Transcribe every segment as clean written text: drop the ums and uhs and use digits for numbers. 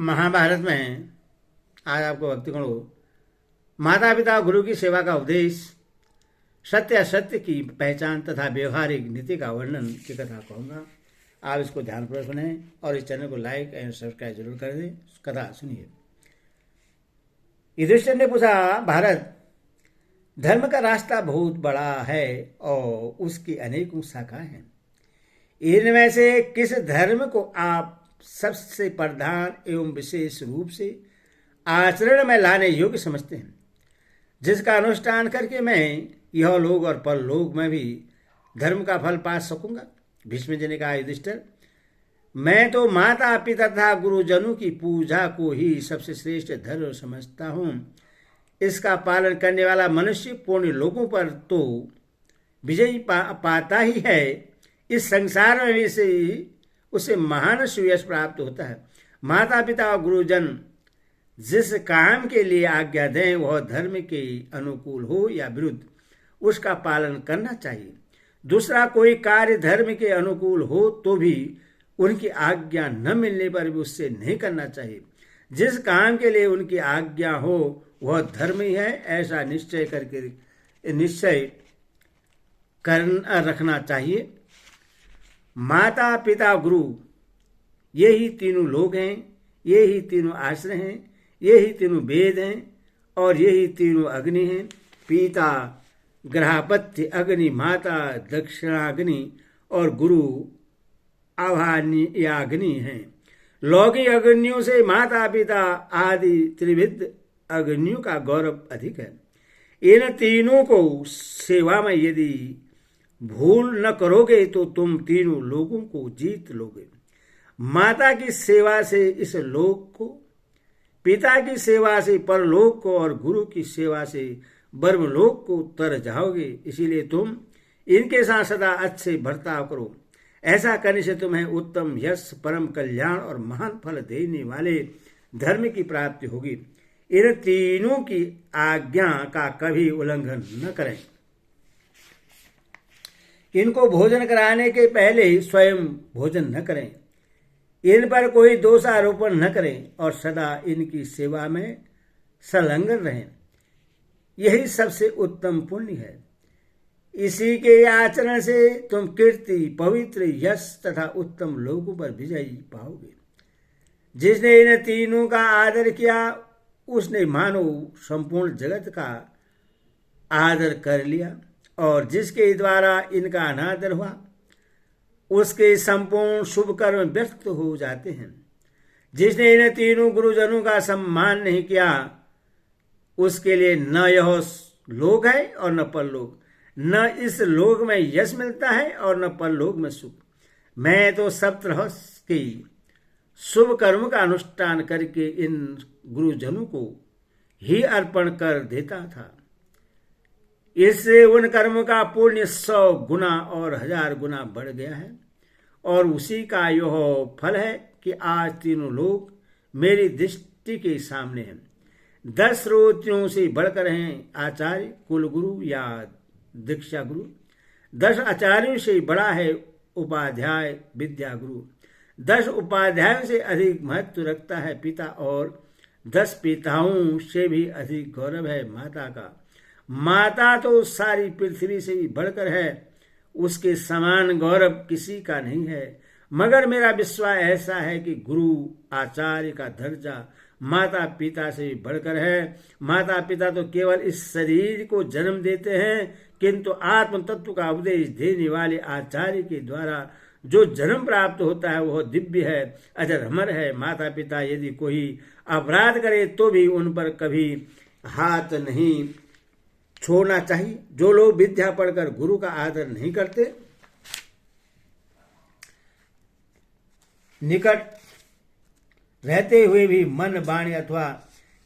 महाभारत में आज आपको भक्तिगण को माता पिता गुरु की सेवा का उपदेश, सत्य असत्य की पहचान तथा व्यवहारिक नीति का वर्णन की कथा कहूँगा। आप इसको ध्यानपूर्वक सुने और इस चैनल को लाइक एंड सब्सक्राइब जरूर कर दें। कथा सुनिए। युधिष्ठिर ने पूछा, भारत, धर्म का रास्ता बहुत बड़ा है और उसकी अनेकों शाखाएं हैं। इनमें से किस धर्म को आप सबसे प्रधान एवं विशेष रूप से आचरण में लाने योग्य समझते हैं, जिसका अनुष्ठान करके मैं यह लोक और परलोक में भी धर्म का फल पा सकूंगा? भीष्म जी ने कहा, युधिष्ठिर, मैं तो माता पिता तथा गुरुजनों की पूजा को ही सबसे श्रेष्ठ धर्म समझता हूँ। इसका पालन करने वाला मनुष्य पूर्ण लोगों पर तो विजयी पाता ही है, इस संसार में भी उसे महान सुयश प्राप्त होता है। माता पिता और गुरुजन जिस काम के लिए आज्ञा दें वह धर्म के अनुकूल हो या विरुद्ध, उसका पालन करना चाहिए। दूसरा कोई कार्य धर्म के अनुकूल हो तो भी उनकी आज्ञा न मिलने पर भी उससे नहीं करना चाहिए। जिस काम के लिए उनकी आज्ञा हो वह धर्म ही है, ऐसा निश्चय कर रखना चाहिए। माता पिता गुरु ये ही तीनों लोग हैं, ये ही तीनों आश्रय हैं, ये ही तीनों वेद हैं और ये ही तीनों अग्नि हैं। पिता ग्रहपत्य अग्नि, माता दक्षिणाग्नि और गुरु आवाहनीयाग्नि हैं। लौकिक अग्नियों से माता पिता आदि त्रिविध अग्नियों का गौरव अधिक है। इन तीनों को सेवा में यदि भूल न करोगे तो तुम तीनों लोगों को जीत लोगे। माता की सेवा से इस लोक को, पिता की सेवा से परलोक को और गुरु की सेवा से ब्रह्मलोक को तर जाओगे। इसीलिए तुम इनके साथ सदा अच्छे बर्ताव करो। ऐसा करने से तुम्हें उत्तम यश, परम कल्याण और महान फल देने वाले धर्म की प्राप्ति होगी। इन तीनों की आज्ञा का कभी उल्लंघन न करें। इनको भोजन कराने के पहले ही स्वयं भोजन न करें। इन पर कोई दोषारोपण न करें और सदा इनकी सेवा में संलग्न रहें। यही सबसे उत्तम पुण्य है। इसी के आचरण से तुम कीर्ति, पवित्र यश तथा उत्तम लोगों पर विजय पाओगे। जिसने इन तीनों का आदर किया उसने मानो संपूर्ण जगत का आदर कर लिया, और जिसके द्वारा इनका अनादर हुआ उसके संपूर्ण शुभ कर्म व्यर्थ हो जाते हैं। जिसने इन तीनों गुरुजनों का सम्मान नहीं किया उसके लिए न यह लोक है और न परलोक, न इस लोक में यश मिलता है और न परलोक में सुख। मैं तो सब तरह के शुभ कर्म का अनुष्ठान करके इन गुरुजनों को ही अर्पण कर देता था। इससे उन कर्मों का पुण्य 100 गुना और 1000 गुना बढ़ गया है, और उसी का यह फल है कि आज तीनों लोग मेरी दृष्टि के सामने हैं। 10 श्रोत्रियों से बढ़कर हैं आचार्य, कुलगुरु या दीक्षा गुरु। 10 आचार्यों से बड़ा है उपाध्याय, विद्या गुरु। 10 उपाध्यायों से अधिक महत्व रखता है पिता, और 10 पिताओं से भी अधिक गौरव है माता का। माता तो सारी पृथ्वी से भी बढ़कर है, उसके समान गौरव किसी का नहीं है। मगर मेरा विश्वास ऐसा है कि गुरु आचार्य का दर्जा माता पिता से भी बढ़कर है। माता पिता तो केवल इस शरीर को जन्म देते हैं, किंतु आत्म तत्व का उपदेश देने वाले आचार्य के द्वारा जो जन्म प्राप्त होता है वह दिव्य है, अजर अमर है। माता पिता यदि कोई अपराध करे तो भी उन पर कभी हाथ नहीं छोड़ना चाहिए। जो लोग विद्या पढ़कर गुरु का आदर नहीं करते, निकट रहते हुए भी मन, वाणी अथवा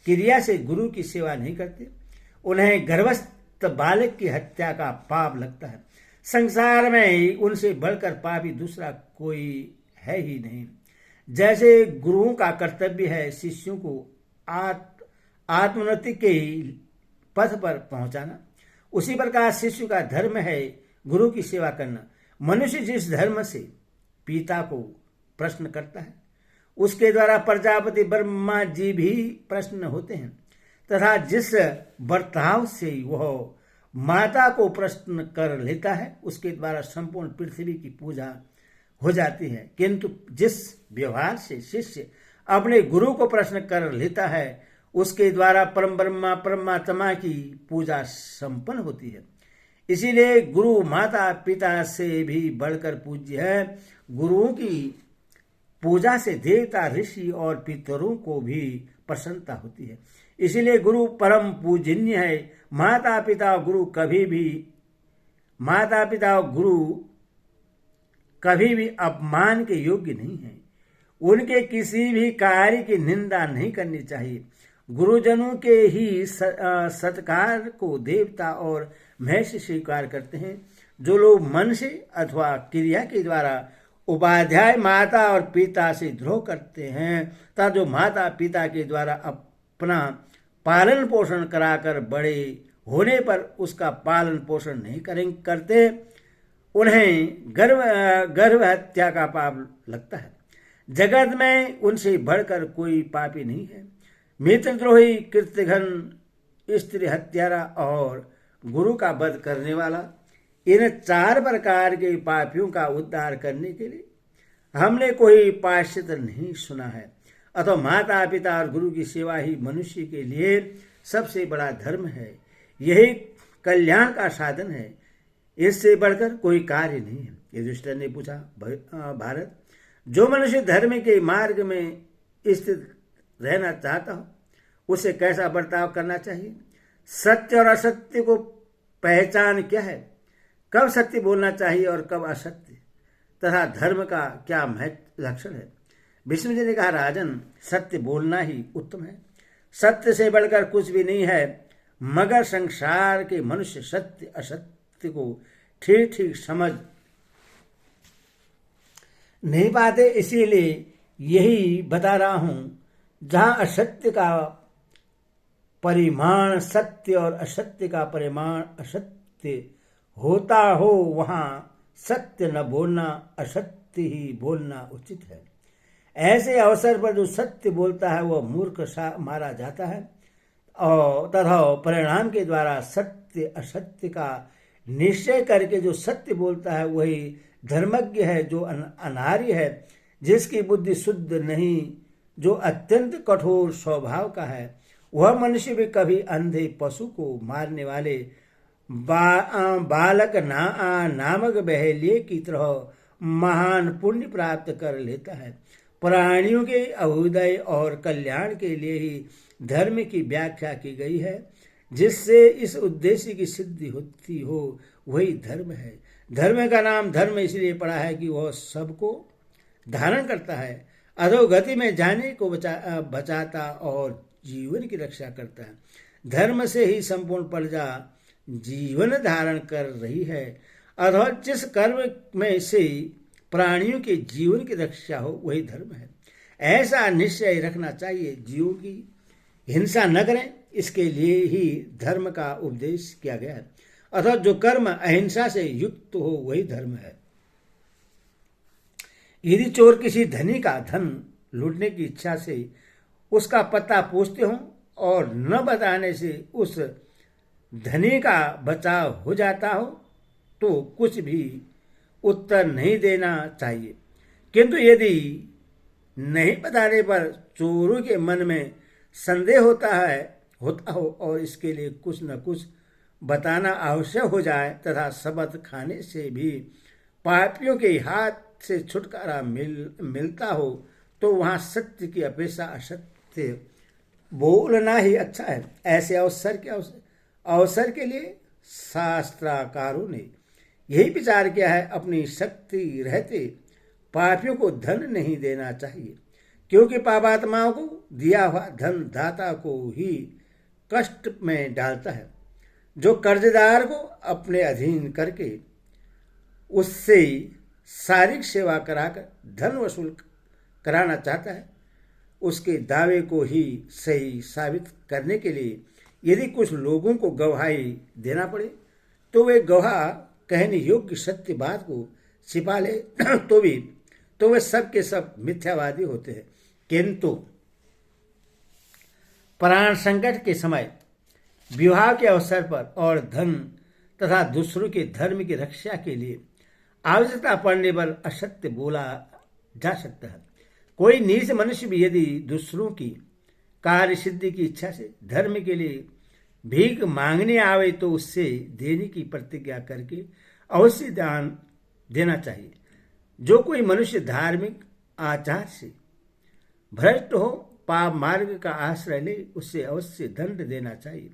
क्रिया से गुरु की सेवा नहीं करते, उन्हें गर्भस्थ बालक की हत्या का पाप लगता है। संसार में उनसे बढ़कर पापी दूसरा कोई है ही नहीं। जैसे गुरुओं का कर्तव्य है शिष्यों को आत्मोन्नति के पथ पर पहुंचाना, उसी प्रकार शिष्य का धर्म है गुरु की सेवा करना। मनुष्य जिस धर्म से पिता को प्रश्न करता है उसके द्वारा प्रजापति ब्रह्मा जी भी प्रसन्न होते हैं तथा जिस बर्ताव से वह माता को प्रसन्न कर लेता है उसके द्वारा संपूर्ण पृथ्वी की पूजा हो जाती है। किंतु जिस व्यवहार से शिष्य अपने गुरु को प्रसन्न कर लेता है उसके द्वारा परम ब्रह्मा परमात्मा की पूजा संपन्न होती है। इसीलिए गुरु माता पिता से भी बढ़कर पूज्य है। गुरुओं की पूजा से देवता ऋषि और पितरों को भी प्रसन्नता होती है। इसीलिए गुरु परम पूजनीय है। माता पिता गुरु कभी भी अपमान के योग्य नहीं है। उनके किसी भी कार्य की निंदा नहीं करनी चाहिए। गुरुजनों के ही सत्कार को देवता और महर्षि स्वीकार करते हैं। जो लोग मन से अथवा क्रिया के द्वारा उपाध्याय माता और पिता से द्रोह करते हैं तथा जो माता पिता के द्वारा अपना पालन पोषण कराकर बड़े होने पर उसका पालन पोषण नहीं करते, उन्हें गर्भ हत्या का पाप लगता है। जगत में उनसे बढ़कर कोई पापी नहीं है। मित्रद्रोही, कृत्यघन, स्त्री हत्यारा और गुरु का वध करने वाला, इन 4 प्रकार के पापियों का उद्धार करने के लिए हमने कोई प्रायश्चित नहीं सुना है। अतः माता पिता और गुरु की सेवा ही मनुष्य के लिए सबसे बड़ा धर्म है। यही कल्याण का साधन है। इससे बढ़कर कोई कार्य नहीं है। युधिष्ठिर ने पूछा, भारत, जो मनुष्य धर्म के मार्ग में स्थित रहना चाहता हो उसे कैसा बर्ताव करना चाहिए? सत्य और असत्य को पहचान क्या है? कब सत्य बोलना चाहिए और कब असत्य, तथा धर्म का क्या महत्व लक्षण है? विष्णु जी ने कहा, राजन, सत्य बोलना ही उत्तम है। सत्य से बढ़कर कुछ भी नहीं है। मगर संसार के मनुष्य सत्य असत्य को ठीक ठीक समझ नहीं पाते। इसीलिए यही बता रहा हूं, जहां असत्य का परिमाण सत्य और असत्य का परिमाण असत्य होता हो वहां सत्य न बोलना, असत्य ही बोलना उचित है। ऐसे अवसर पर जो सत्य बोलता है वह मूर्ख मारा जाता है और तथा परिणाम के द्वारा सत्य असत्य का निश्चय करके जो सत्य बोलता है वही धर्मज्ञ है। जो अनार्य है, जिसकी बुद्धि शुद्ध नहीं, जो अत्यंत कठोर स्वभाव का है, वह मनुष्य भी कभी अंधे पशु को मारने वाले बालक नामक बहेलिये की तरह महान पुण्य प्राप्त कर लेता है। प्राणियों के अभ्युदय और कल्याण के लिए ही धर्म की व्याख्या की गई है। जिससे इस उद्देश्य की सिद्धि होती हो वही धर्म है। धर्म का नाम धर्म इसलिए पड़ा है कि वह सबको धारण करता है, अधोगति में जाने को बचाता और जीवन की रक्षा करता है। धर्म से ही संपूर्ण प्रजा जीवन धारण कर रही है। अथवा जिस कर्म में से प्राणियों के जीवन की रक्षा हो वही धर्म है। ऐसा निश्चय रखना चाहिए। जीवों की हिंसा न करें, इसके लिए ही धर्म का उपदेश किया गया है। अथवा जो कर्म अहिंसा से युक्त हो वही धर्म है। यदि चोर किसी धनी का धन लूटने की इच्छा से उसका पता पूछते हो और न बताने से उस धनी का बचाव हो जाता हो तो कुछ भी उत्तर नहीं देना चाहिए। किंतु यदि नहीं बताने पर चोरों के मन में संदेह होता हो और इसके लिए कुछ न कुछ बताना आवश्यक हो जाए तथा शपथ खाने से भी पापियों के हाथ से छुटकारा मिलता हो तो वहां सत्य की अपेक्षा असत्य बोलना ही अच्छा है। ऐसे अवसर के लिए शास्त्राकारों ने यही विचार किया है। अपनी शक्ति रहते पापियों को धन नहीं देना चाहिए, क्योंकि पापात्माओं को दिया हुआ धन दाता को ही कष्ट में डालता है। जो कर्जदार को अपने अधीन करके उससे शारीरिक सेवा कराकर धन वसूल कराना चाहता है, उसके दावे को ही सही साबित करने के लिए यदि कुछ लोगों को गवाही देना पड़े तो वे गवाह कहने योग्य सत्य बात को छिपा ले तो वे सब के सब मिथ्यावादी होते हैं। किंतु प्राण संकट के समय, विवाह के अवसर पर और धन तथा दूसरों के धर्म की रक्षा के लिए आवश्यकता पड़ने पर असत्य बोला जा सकता है। कोई नीच मनुष्य भी यदि दूसरों की कार्य सिद्धि की इच्छा से धर्म के लिए भीख मांगने आवे तो उससे देने की प्रतिज्ञा करके अवश्य दान देना चाहिए। जो कोई मनुष्य धार्मिक आचार से भ्रष्ट हो, पाप मार्ग का आश्रय ले, उससे अवश्य दंड देना चाहिए।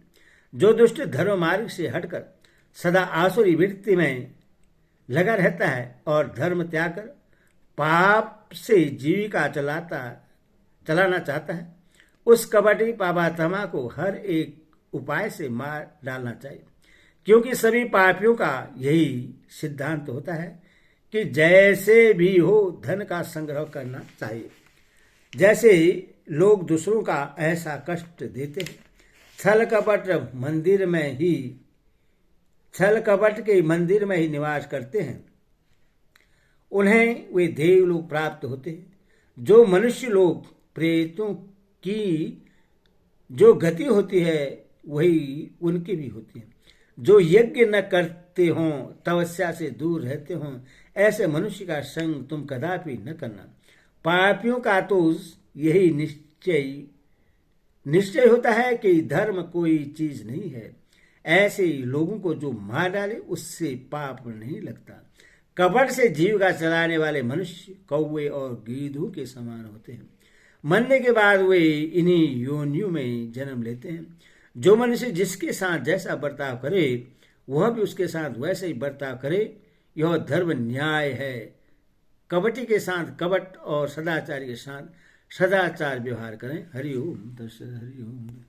जो दुष्ट धर्म मार्ग से हटकर सदा आसुरी वृत्ति में लगा रहता है और धर्म त्याग कर पाप से जीविका चलाना चाहता है, उस कपटी पापात्मा को हर एक उपाय से मार डालना चाहिए। क्योंकि सभी पापियों का यही सिद्धांत होता है कि जैसे भी हो धन का संग्रह करना चाहिए। जैसे लोग दूसरों का ऐसा कष्ट देते हैं, छल कपट के मंदिर में ही निवास करते हैं, उन्हें वे देवलोक प्राप्त होते हैं। जो मनुष्य लोग प्रेतों की जो गति होती है वही उनकी भी होती है। जो यज्ञ न करते हों, तपस्या से दूर रहते हों, ऐसे मनुष्य का संग तुम कदापि न करना। पापियों का तो यही निश्चय होता है कि धर्म कोई चीज नहीं है। ऐसे लोगों को जो मार डाले उससे पाप नहीं लगता। कपट से जीविका चलाने वाले मनुष्य कौवे और गीधों के समान होते हैं। मरने के बाद वे इन्हीं योनियों में जन्म लेते हैं। जो मनुष्य जिसके साथ जैसा बर्ताव करे वह भी उसके साथ वैसे ही बर्ताव करे, यह धर्म न्याय है। कपटी के साथ कपट और सदाचारी के साथ सदाचार व्यवहार करें। हरि ओम तत्सत। हरि ओम।